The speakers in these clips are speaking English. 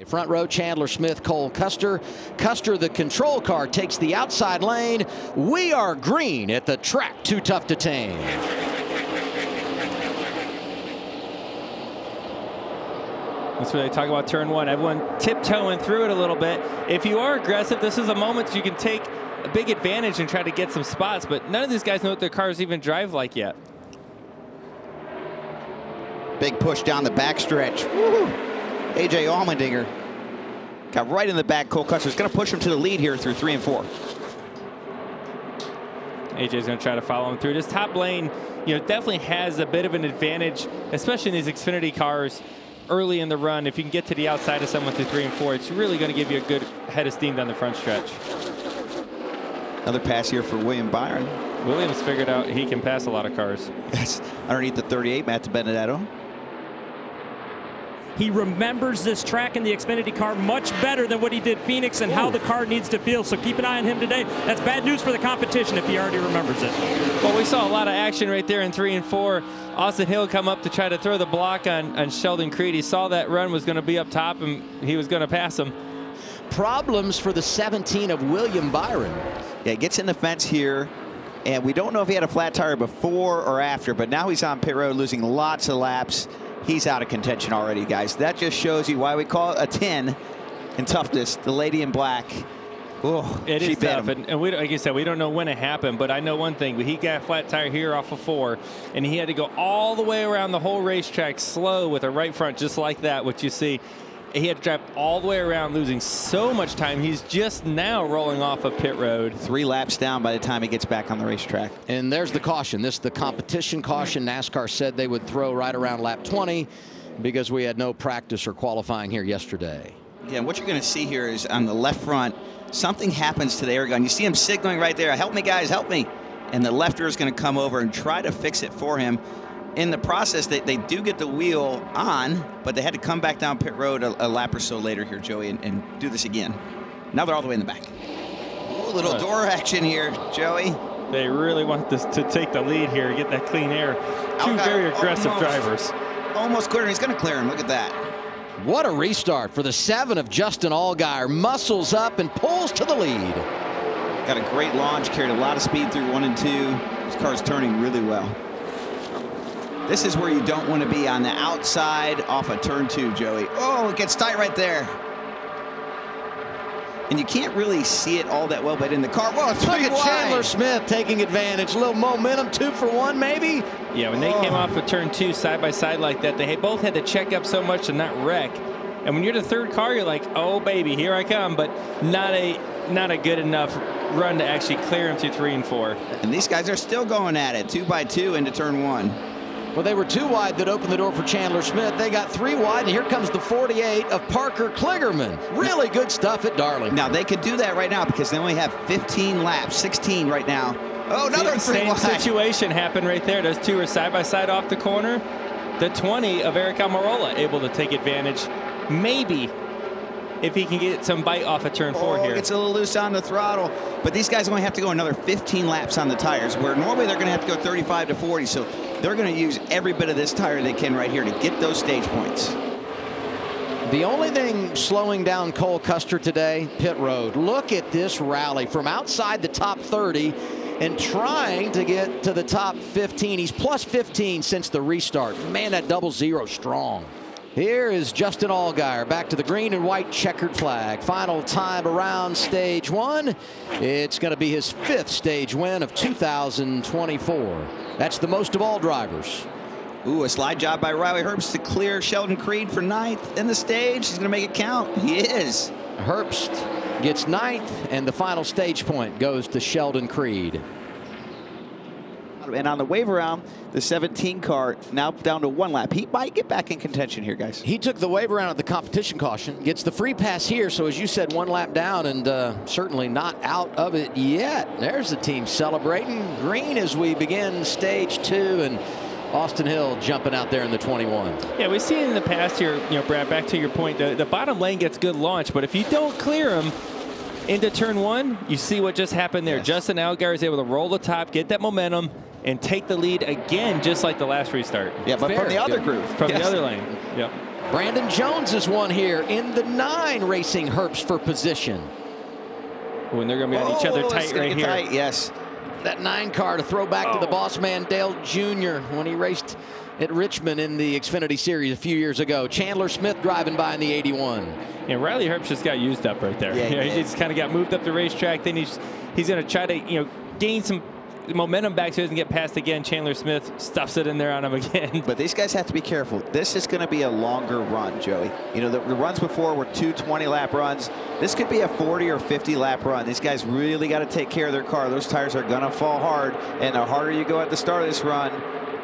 Front row, Chandler Smith, Cole Custer. Custer, the control car, takes the outside lane. We are green at the track. Too tough to tame. That's what they talk about turn one. Everyone tiptoeing through it a little bit. If you are aggressive, this is a moment you can take a big advantage and try to get some spots, but none of these guys know what their cars even drive like yet. Big push down the backstretch. Woo! A.J. Allmendinger got right in the back. Cole Custer's going to push him to the lead here through 3 and 4. AJ's going to try to follow him through. This top lane, definitely has a bit of an advantage, especially in these Xfinity cars early in the run. If you can get to the outside of someone through 3 and 4, it's really going to give you a good head of steam down the front stretch. Another pass here for William Byron. Williams figured out he can pass a lot of cars. Yes, underneath the 38, Matt Benedetto. He remembers this track in the Xfinity car much better than what he did Phoenix and how the car needs to feel. So keep an eye on him today. That's bad news for the competition if he already remembers it. Well, we saw a lot of action right there in 3 and 4. Austin Hill come up to try to throw the block on Sheldon Creed. He saw that run was going to be up top and he was going to pass him. Problems for the 17 of William Byron. Yeah, he gets in the fence here. And we don't know if he had a flat tire before or after, but now he's on pit road losing lots of laps. He's out of contention already, guys. That just shows you why we call it a 10 in toughness. The lady in black. Oh, it is tough. And we, like you said, we don't know when it happened, but I know one thing. He got a flat tire here off of 4, and he had to go all the way around the whole racetrack slow with a right front just like that, what you see. He had to drive all the way around, losing so much time. He's just now rolling off of pit road. 3 laps down by the time he gets back on the racetrack. And there's the caution. This is the competition caution. NASCAR said they would throw right around lap 20 because we had no practice or qualifying here yesterday. Yeah, what you're going to see here is on the left front, something happens to the air gun. You see him signaling right there, help me, guys, help me. And the lefter is going to come over and try to fix it for him. In the process, they do get the wheel on, but they had to come back down pit road a lap or so later here, Joey, and do this again. Now they're all the way in the back. Ooh, little door action here, Joey. They really want this to take the lead here, get that clean air. Two very aggressive drivers. Almost clear, and he's going to clear him. Look at that. What a restart for the 7 of Justin Allgaier. Muscles up and pulls to the lead. Got a great launch, carried a lot of speed through 1 and 2. This car's turning really well. This is where you don't want to be, on the outside off of turn 2, Joey. Oh, it gets tight right there. And you can't really see it all that well, but in the car, whoa, it's look at Chandler Smith taking advantage. A little momentum, 2 for 1, maybe. Yeah, when they came off of turn 2 side by side like that, they both had to check up so much to not wreck. And when you're the third car, you're like, oh baby, here I come, but not a good enough run to actually clear him through 3 and 4. And these guys are still going at it, 2 by 2 into turn 1. Well, they were 2 wide that opened the door for Chandler Smith. They got 3 wide, and here comes the 48 of Parker Kligerman. Really good stuff at Darlington. Now, they could do that right now because they only have 15 laps, 16 right now. Oh, another 3 wide. Same situation happened right there. Those 2 are side by side off the corner. The 20 of Eric Almirola able to take advantage. Maybe if he can get some bite off of turn 4 here. It's a little loose on the throttle, but these guys only have to go another 15 laps on the tires, where normally they're going to have to go 35 to 40, so they're going to use every bit of this tire they can right here to get those stage points. The only thing slowing down Cole Custer today, pit road. Look at this rally from outside the top 30 and trying to get to the top 15. He's plus 15 since the restart. Man, that 00 strong. Here is Justin Allgaier back to the green and white checkered flag. Final time around stage 1. It's going to be his 5th stage win of 2024. That's the most of all drivers. Ooh, a slide job by Riley Herbst to clear Sheldon Creed for 9th in the stage. He's going to make it count. He is. Herbst gets 9th, and the final stage point goes to Sheldon Creed. And on the wave around, the 17 car now down to 1 lap. He might get back in contention here, guys. He took the wave around at the competition caution, gets the free pass here, so as you said, 1 lap down, and certainly not out of it yet. There's the team celebrating. Green as we begin stage 2, and Austin Hill jumping out there in the 21. Yeah, we've seen in the past here, Brad, back to your point, the bottom lane gets good launch, but if you don't clear him into turn 1, you see what just happened there. Yes. Justin Allgaier is able to roll the top, get that momentum, and take the lead again, just like the last restart. Yeah, but from the other group. From the other lane. Yep. Brandon Jones is one here in the 9, racing Herbst for position. When they're going to be on each other tight right here. Tight, yes. That 9 car to throw back to the boss man, Dale Jr., when he raced at Richmond in the Xfinity Series a few years ago. Chandler Smith driving by in the 81. And Riley Herbst just got used up right there. Yeah, he just kind of got moved up the racetrack. Then he's going to try to gain some momentum back so he doesn't get passed again. Chandler Smith stuffs it in there on him again. But these guys have to be careful. This is going to be a longer run, Joey. You know, the runs before were 2 20-lap runs. This could be a 40 or 50-lap run. These guys really got to take care of their car. Those tires are going to fall hard, and the harder you go at the start of this run,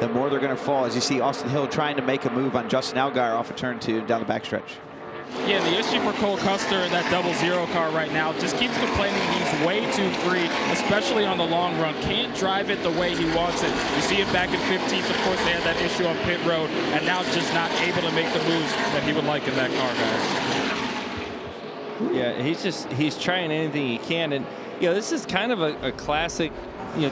the more they're going to fall. As you see Austin Hill trying to make a move on Justin Allgaier off of turn 2 down the backstretch. Yeah, the issue for Cole Custer in that 00 car right now just keeps complaining he's way too free, especially on the long run. Can't drive it the way he wants it. You see it back in 15th. Of course, they had that issue on pit road, and now just not able to make the moves that he would like in that car, guys. Yeah, he's trying anything he can, and this is kind of a classic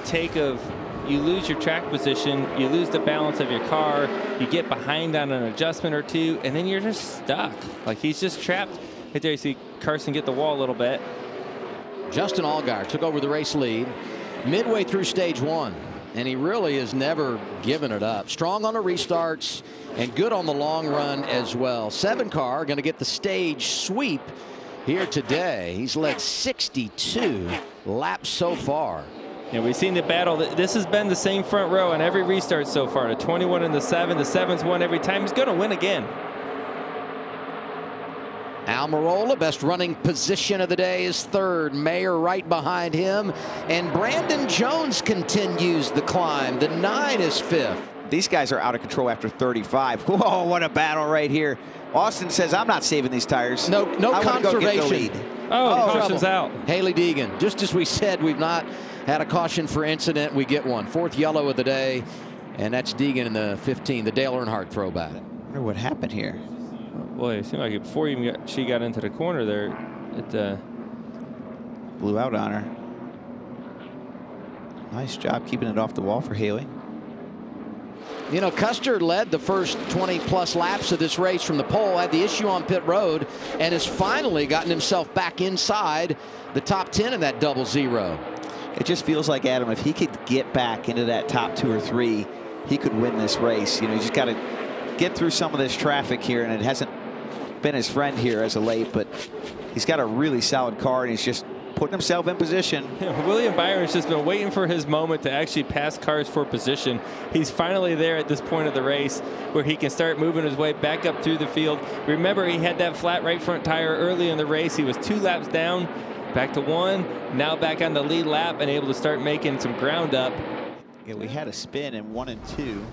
take of, you lose your track position, you lose the balance of your car, you get behind on an adjustment or two, and then you're just stuck. Like, he's just trapped. Right there you see Carson get the wall a little bit. Justin Allgaier took over the race lead midway through stage 1, and he really has never given it up. Strong on the restarts and good on the long run as well. 7 car going to get the stage sweep here today. He's led 62 laps so far. Yeah, we've seen the battle. This has been the same front row on every restart so far. The 21 and the 7. The 7's won every time. He's going to win again. Almirola, best running position of the day, is 3rd. Mayer right behind him. And Brandon Jones continues the climb. The 9 is 5th. These guys are out of control after 35. Whoa, what a battle right here. Austin says, I'm not saving these tires. No I conservation. Go get the lead. Oh, caution's out. Haley Deegan, just as we said, we've not had a caution for incident. We get one. 4th yellow of the day, and that's Deegan in the 15, the Dale Earnhardt throwback. I wonder what happened here. Boy, it seemed like before she got into the corner there, it blew out on her. Nice job keeping it off the wall for Haley. Custer led the first 20-plus laps of this race from the pole, had the issue on pit road, and has finally gotten himself back inside the top 10 in that 00. It just feels like, Adam, if he could get back into that top 2 or 3, he could win this race. You just got to get through some of this traffic here, and it hasn't been his friend here as of late, but he's got a really solid car, and he's just putting himself in position. William Byron's just been waiting for his moment to actually pass cars for position. He's finally there at this point of the race where he can start moving his way back up through the field. Remember, he had that flat right front tire early in the race. He was 2 laps down, back to 1, now back on the lead lap and able to start making some ground up. Yeah, we had a spin in 1 and 2,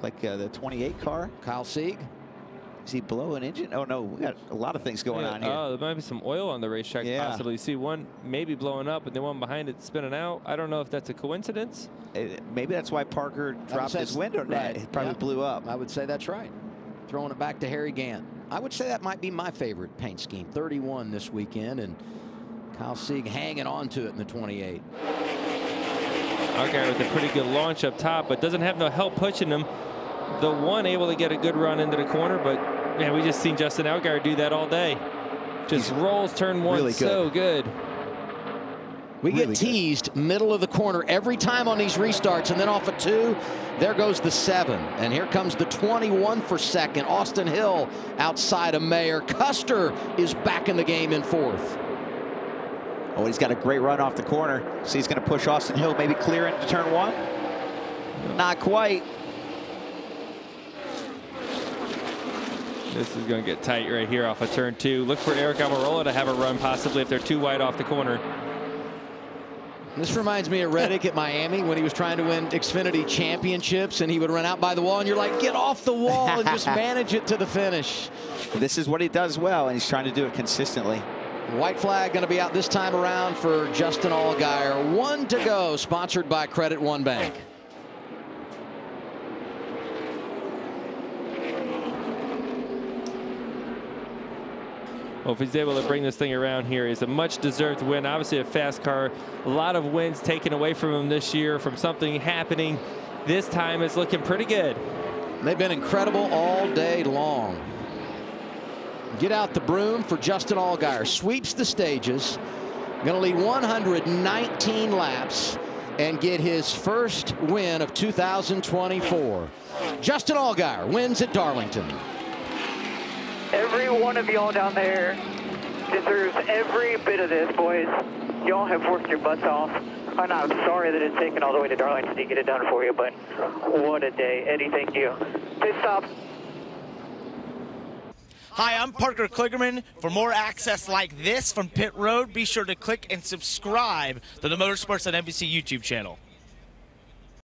like the 28 car. Kyle Sieg. Is he below an engine? Oh, no, we got a lot of things going on here. Oh, there might be some oil on the racetrack possibly. You see one maybe blowing up and the one behind it spinning out. I don't know if that's a coincidence. Maybe that's why Parker dropped his window. Right. It probably blew up. I would say that's right. Throwing it back to Harry Gant. I would say that might be my favorite paint scheme. 31 this weekend, and Kyle Sieg hanging on to it in the 28. Okay, with a pretty good launch up top, but doesn't have no help pushing him. The 1 able to get a good run into the corner, but man, we just seen Justin Allgaier do that all day. Just rolls turn 1 really so good. We get teased middle of the corner every time on these restarts, and then off of 2, there goes the 7. And here comes the 21 for 2nd. Austin Hill outside of Mayer. Custer is back in the game in 4th. Oh, he's got a great run off the corner. So he's going to push Austin Hill, maybe clear into turn 1. Not quite. This is going to get tight right here off of turn 2. Look for Eric Almirola to have a run possibly if they're too wide off the corner. This reminds me of Reddick at Miami when he was trying to win Xfinity championships, and he would run out by the wall, and you're like, get off the wall and just manage it to the finish. This is what he does well, and he's trying to do it consistently. White flag going to be out this time around for Justin Allgaier. 1 to go, sponsored by Credit One Bank. Well, if he's able to bring this thing around here, it's a much-deserved win. Obviously, a fast car. A lot of wins taken away from him this year from something happening. This time, it's looking pretty good. They've been incredible all day long. get out the broom for Justin Allgaier. Sweeps the stages. Going to lead 119 laps and get his first win of 2024. Justin Allgaier wins at Darlington. Every one of y'all down there deserves every bit of this, boys. Y'all have worked your butts off. And I'm sorry that it's taken all the way to Darlington to get it done for you, but what a day. Eddie, thank you. Pit stop. Hi, I'm Parker Kligerman. For more access like this from Pit Road, be sure to click and subscribe to the Motorsports on NBC YouTube channel.